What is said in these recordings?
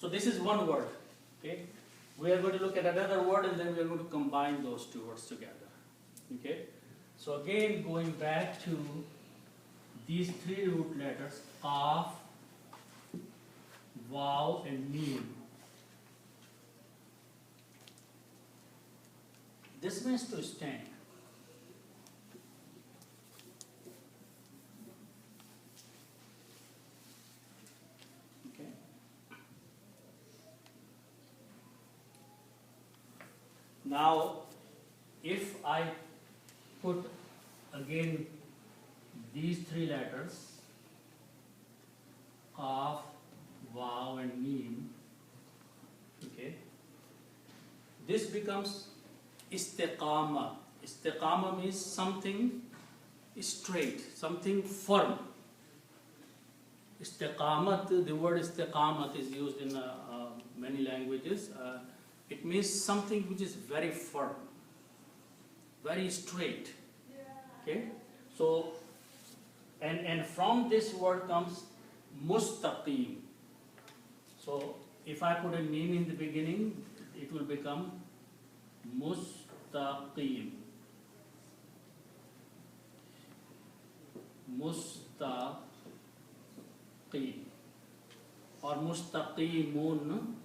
this is one word. Okay. We are going to look at another word and then we are going to combine those two words together. Okay. So again, going back to these three root letters, Qaf, Waw and Mim. This means to stand. Okay. Now, if I put again these three letters, Qaf, Waw and Mim, okay, this becomes istiqama. Istiqama means something straight, something firm. Istiqamat, the word istiqamat is used in many languages. It means something which is very firm, very straight. Okay, so and from this word comes mustaqim. So if I put a mim in the beginning, it will become mustaqim. Mustaqim or mustaqimun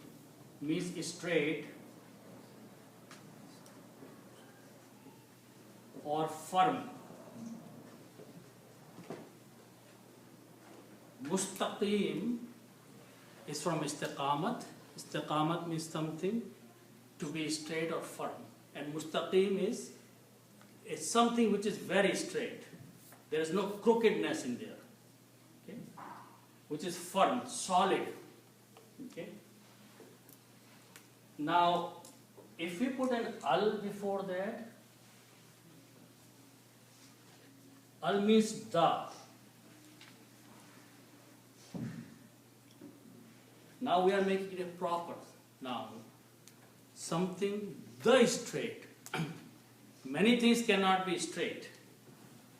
means straight or firm. Mustaqim is from istiqamat. Istiqamat means something to be straight or firm. And mustaqim is it's something which is very straight. There is no crookedness in there. Okay? Which is firm, solid. Okay? Now, if we put an al before that, al means the. Now we are making it proper. Now, something the straight. Many things cannot be straight.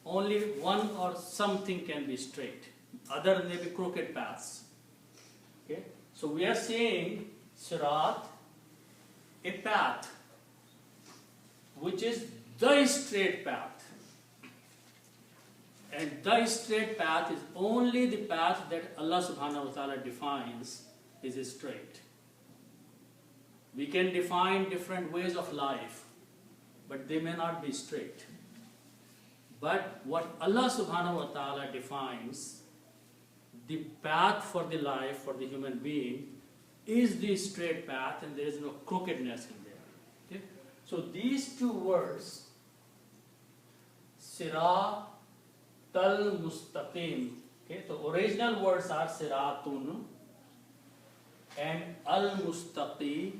Only one or something can be straight. Other may be crooked paths. Okay? So we are saying sirat, a path, which is the straight path. And the straight path is only the path that Allah subhanahu wa ta'ala defines is straight. We can define different ways of life, but they may not be straight. But what Allah subhanahu wa ta'ala defines, the path for the life, for the human being, is the straight path and there is no crookedness in there. Okay? So these two words, Siratal Mustaqim, okay, so original words are Siratun and Al Mustaqim.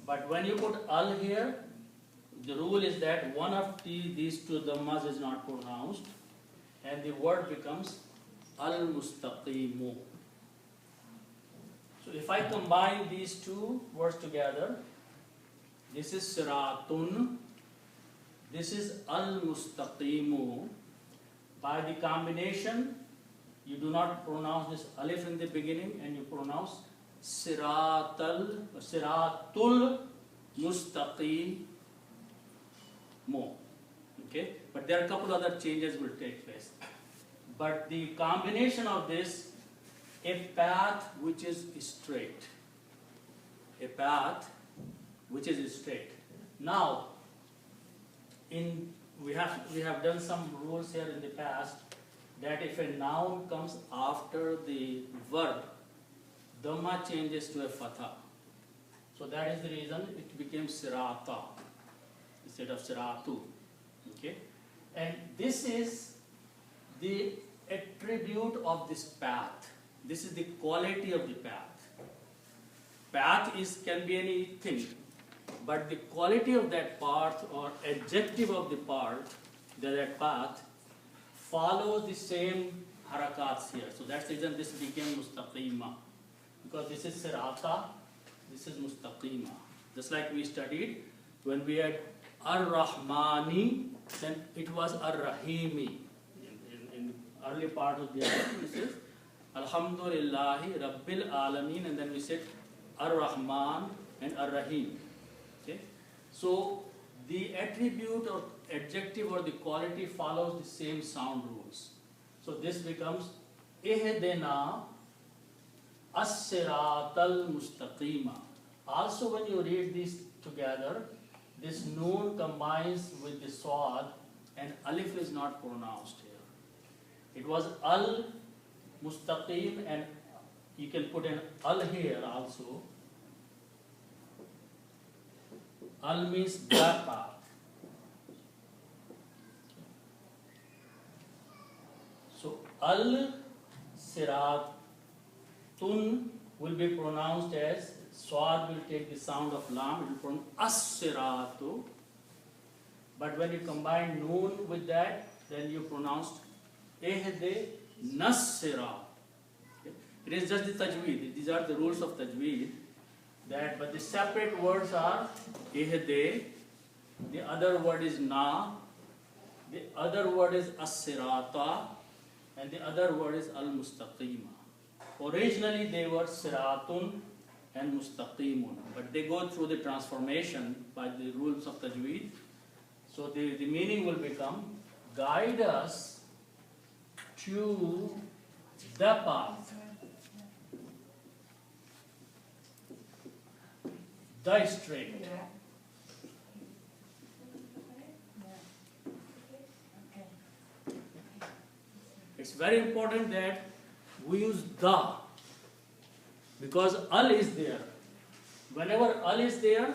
But when you put al here, the rule is that one of these two dhammas is not pronounced and the word becomes al mustaqimu. So if I combine these two words together, this is siratun, this is al mustaqimu. By the combination, you do not pronounce this alif in the beginning and you pronounce siratul mustaqim. Okay, but there are a couple other changes will take place. But the combination of this, a path which is straight, a path which is straight. Now, we have done some rules here in the past that if a noun comes after the verb, dhamma changes to a fatha. So that is the reason it became sirata instead of siratu. Okay? And this is the attribute of this path. This is the quality of the path. Path can be anything, but the quality of that path or adjective of the path, that path, follows the same harakats here. So that's the reason this became mustaqima. Because this is sirata, this is mustaqima. Just like we studied, when we had ar-Rahmani, then it was ar-Rahimi. In early part of the ayah, this is Alhamdulillahi Rabbil Alameen, and then we said Ar-Rahman and Ar-Rahim. Okay? So the attribute or adjective or the quality follows the same sound rules. So this becomes Ihdina As-Siratal Mustaqima. Also when you read these together, this noon combines with the swad and alif is not pronounced here. It was al mustaqim, and you can put an al here also. Al means the path. So al siratun will be pronounced as, swad will take the sound of lam, it will pronounce as-siratu. But when you combine noon with that, then you pronounce ehde nas-sirat. Okay? It is just the tajweed. These are the rules of tajweed. But the separate words are ehde, the other word is na, the other word is as-sirata, and the other word is al-mustaqima. Originally they were siratun and mustaqimun, but they go through the transformation by the rules of tajweed. So the meaning will become, guide us to the path, the straight. It's very important that we use the, because al is there. Whenever al is there,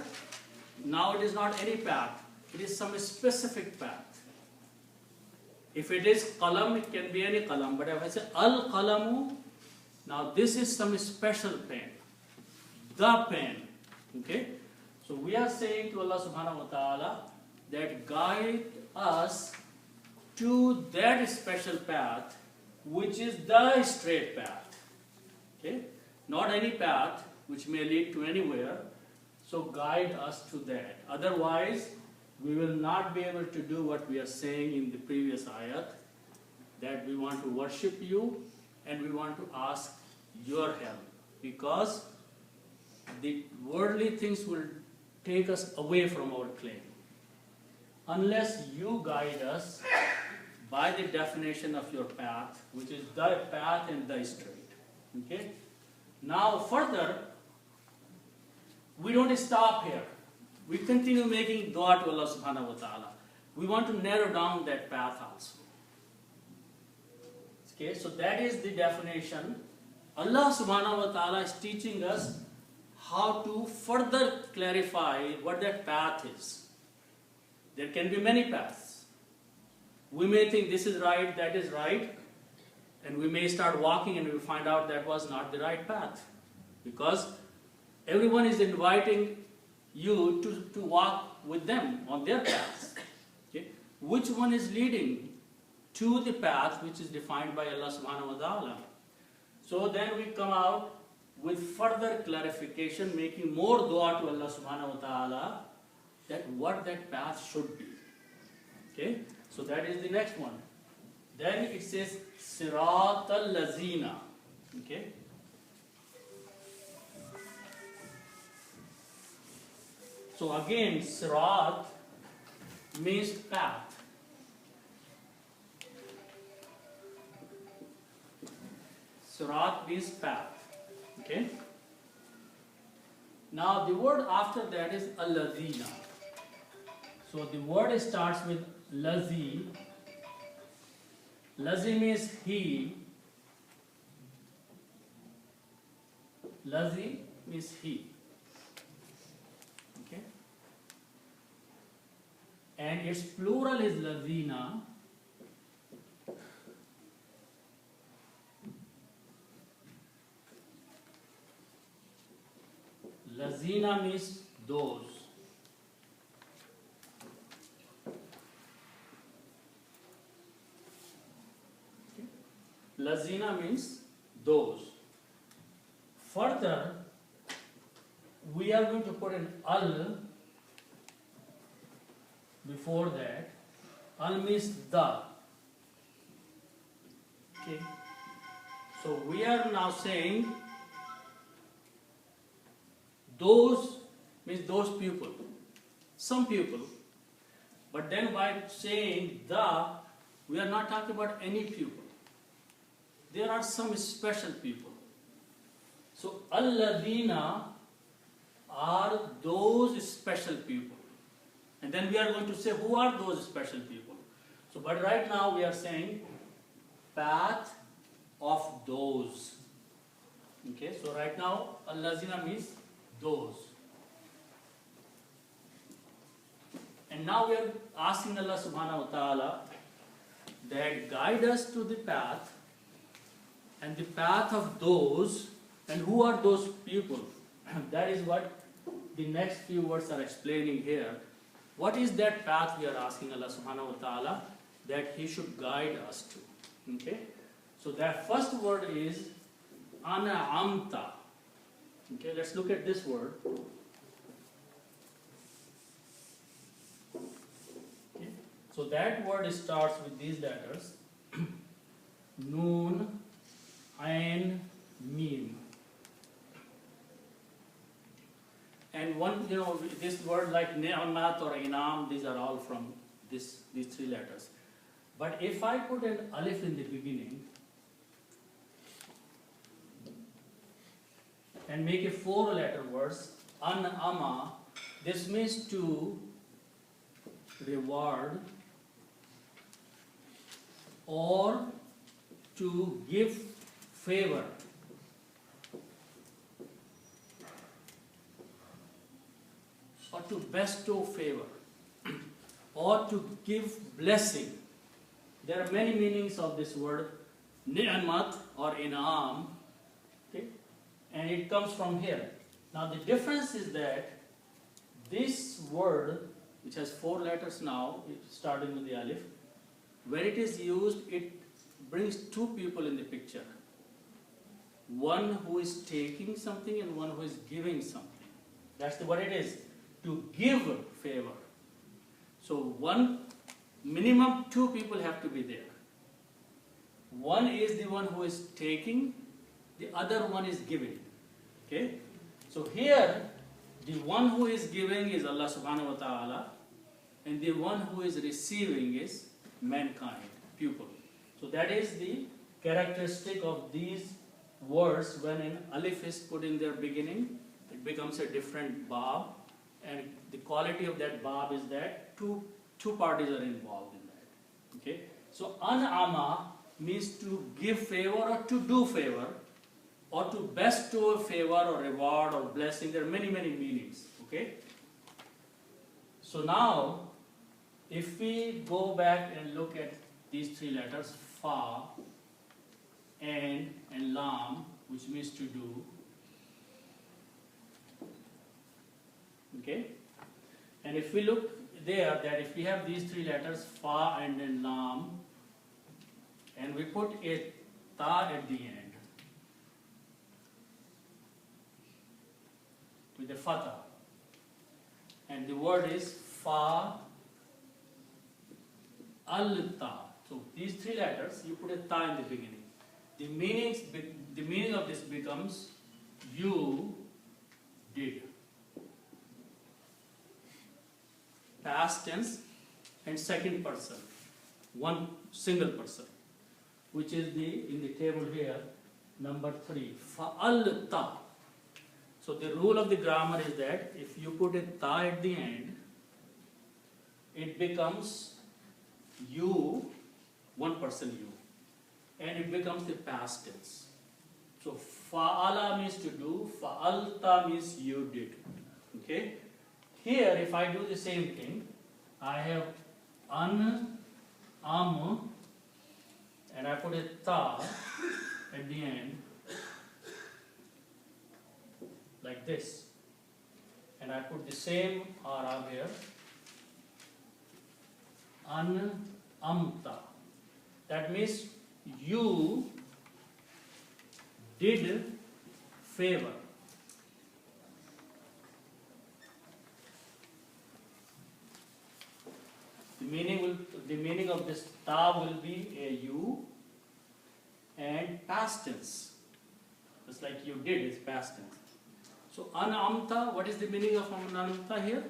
now it is not any path, it is some specific path. If it is qalam, it can be any qalam, but if I say al qalamu, now this is some special pen, the pen. Okay? So we are saying to Allah subhanahu wa ta'ala that guide us to that special path, which is the straight path. Okay? Not any path which may lead to anywhere. So guide us to that. Otherwise, we will not be able to do what we are saying in the previous ayat, that we want to worship you and we want to ask your help, because the worldly things will take us away from our claim. Unless you guide us by the definition of your path, which is the path and the straight. Okay? Now further, we don't stop here. We continue making dua to Allah subhanahu wa ta'ala. We want to narrow down that path also. Okay, so that is the definition. Allah subhanahu wa ta'ala is teaching us how to further clarify what that path is. There can be many paths. We may think this is right, that is right, and we may start walking and we find out that was not the right path. Because everyone is inviting you to walk with them on their paths. Okay? Which one is leading to the path which is defined by Allah subhanahu wa ta'ala? So then we come out with further clarification, making more dua to Allah subhanahu wa ta'ala that what that path should be. Okay? So that is the next one. Then it says Sirat al-Lazina. Okay? So again, Sirat means path. Sirat means path. Okay? Now the word after that is al-Lazina. So the word starts with Lazi. Lazi means he. Lazi means he. Okay? And its plural is Lazina. Lazina means those. Okay. Lazina means those. Further, we are going to put an al before that. Al means the. Okay. So we are now saying those means those people, some people. But then by saying the, we are not talking about any people. There are some special people. So alladina are those special people. And then we are going to say who are those special people. So but right now we are saying path of those. Okay, so right now alladina means those. And now we are asking Allah subhanahu wa ta'ala that guide us to the path and the path of those. And who are those people? That is what the next few words are explaining here. What is that path we are asking Allah subhanahu wa ta'ala that He should guide us to? Okay? So that first word is an'amta. Okay, let's look at this word. Okay. So that word starts with these letters. Noon, Ain, Mim. And one, this word like ni'mat or inam, these are all from these three letters. But if I put an alif in the beginning and make a 4-letter word, an'ama, this means to reward or to give favor. Or to bestow favor, or to give blessing. There are many meanings of this word, ni'mat or in'am, okay? And it comes from here. Now the difference is that this word, which has 4 letters now, starting with the alif, when it is used, it brings 2 people in the picture. One who is taking something and one who is giving something. That's what it is. To give favor. So minimum 2 people have to be there. One is the one who is taking, the other one is giving. Okay? So here, the one who is giving is Allah subhanahu wa ta'ala, and the one who is receiving is mankind, people. So that is the characteristic of these words. When an alif is put in their beginning, it becomes a different bab. And the quality of that bab is that two parties are involved in that. Okay? So an'ama means to give favor or to do favor or to bestow a favor or reward or blessing. There are many, many meanings. Okay? So now, if we go back and look at these 3 letters, fa, and lam, which means to do. Okay? And if we look there, that if we have these 3 letters, fa and then lam, and we put a ta at the end, with a fatha, and the word is fa al-ta. So these 3 letters, you put a ta in the beginning. The meaning of this becomes you did. Past tense and second person, one single person, which is in the table here, number 3, fa'alta. So the rule of the grammar is that if you put a ta at the end, it becomes you, one person you, and it becomes the past tense. So fa'ala means to do, fa'alta means you did. Okay? Here, if I do the same thing, I have an, and I put a ta at the end, like this. And I put the same ara here, amta. That means you did favor. The meaning of this ta will be a you, and past tense. Just like you did is past tense. So an'amta, what is the meaning of an'amta here?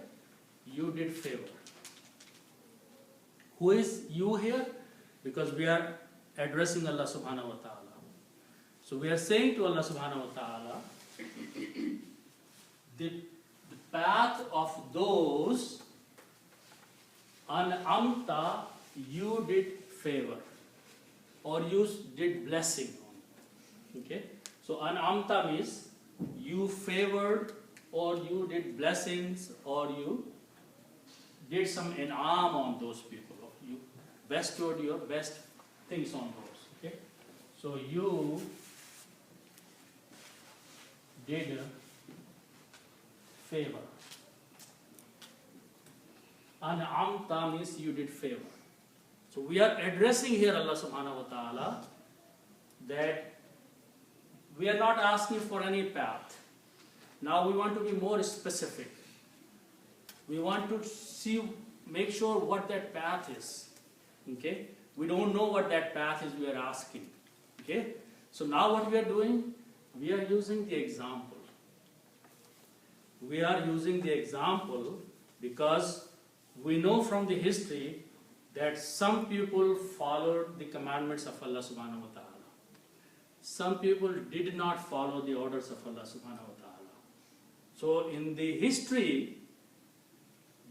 You did favor. Who is you here? Because we are addressing Allah subhanahu wa ta'ala. So we are saying to Allah subhanahu wa ta'ala, the path of those an'amta, you did favor or you did blessing on. Okay? So an'amta means you favored or you did blessings or you did some in'am on those people. You bestowed your best things on those. Okay? So you did favor. An'amta means you did favor. So we are addressing here Allah subhanahu wa ta'ala that we are not asking for any path. Now we want to be more specific. We want to make sure what that path is. Okay? We don't know what that path is we are asking. Okay? So now what we are doing? We are using the example. We are using the example because we know from the history that some people followed the commandments of Allah subhanahu wa ta'ala. Some people did not follow the orders of Allah subhanahu wa ta'ala. So in the history,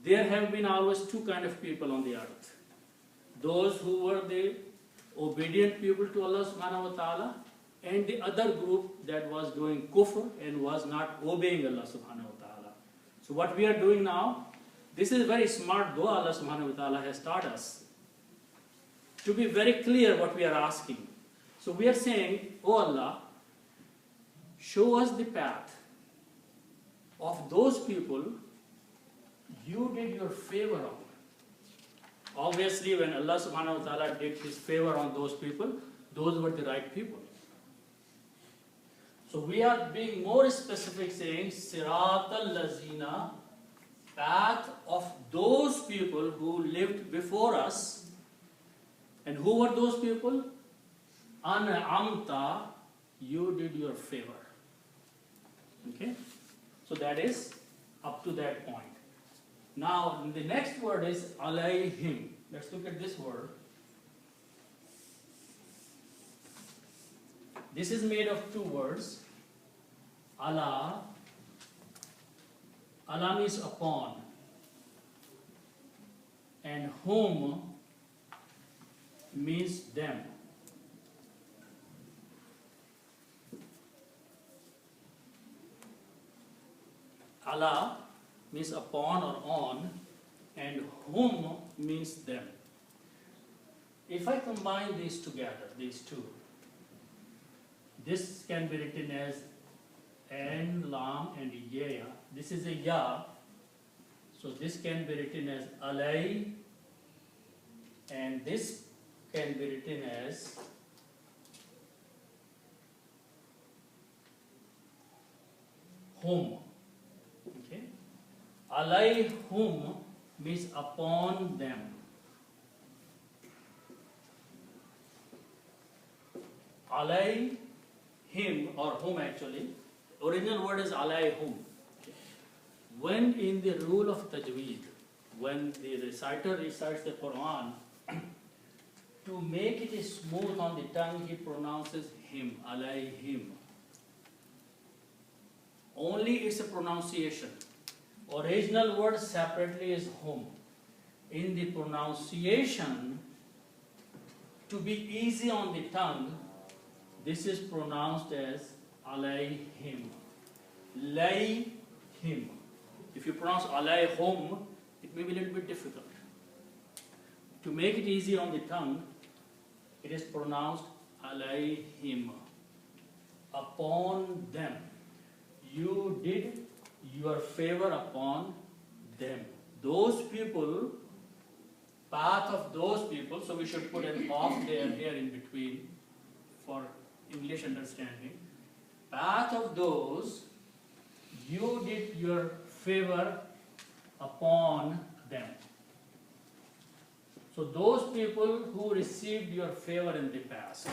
there have been always two kind of people on the earth. Those who were the obedient people to Allah subhanahu wa ta'ala, and the other group that was doing kufr and was not obeying Allah subhanahu wa ta'ala. So what we are doing now, this is very smart dua Allah subhanahu wa ta'ala has taught us. To be very clear what we are asking. So we are saying, oh Allah, show us the path of those people you did your favor on. Obviously when Allah subhanahu wa ta'ala did his favor on those people, those were the right people. So we are being more specific saying, Siratal Lazina, path of those people who lived before us. And who were those people? An'amta, you did your favor. Okay? So that is up to that point. Now the next word is alayhim. Let's look at this word. This is made of two words. Allah. Allah means upon. And whom means them. Allah means upon or on, and whom means them. If I combine these together, these two, this can be written as an, lam, and ya. This is a ya, so this can be written as alay, and this can be written as whom. Okay, alayhum means upon them. Alay him or whom actually. Original word is alayhum. When in the rule of tajweed, when the reciter recites the Quran, to make it smooth on the tongue, he pronounces him, alayhim. Only it's a pronunciation. Original word separately is whom. In the pronunciation, to be easy on the tongue, this is pronounced as alayhim. Layhim. If you pronounce alayhum, it may be a little bit difficult. To make it easy on the tongue, it is pronounced alayhim. Upon them. You did your favor upon them. Those people, path of those people, so we should put an off there here in between for English understanding. Path of those, you did your favor upon them. So those people who received your favor in the past.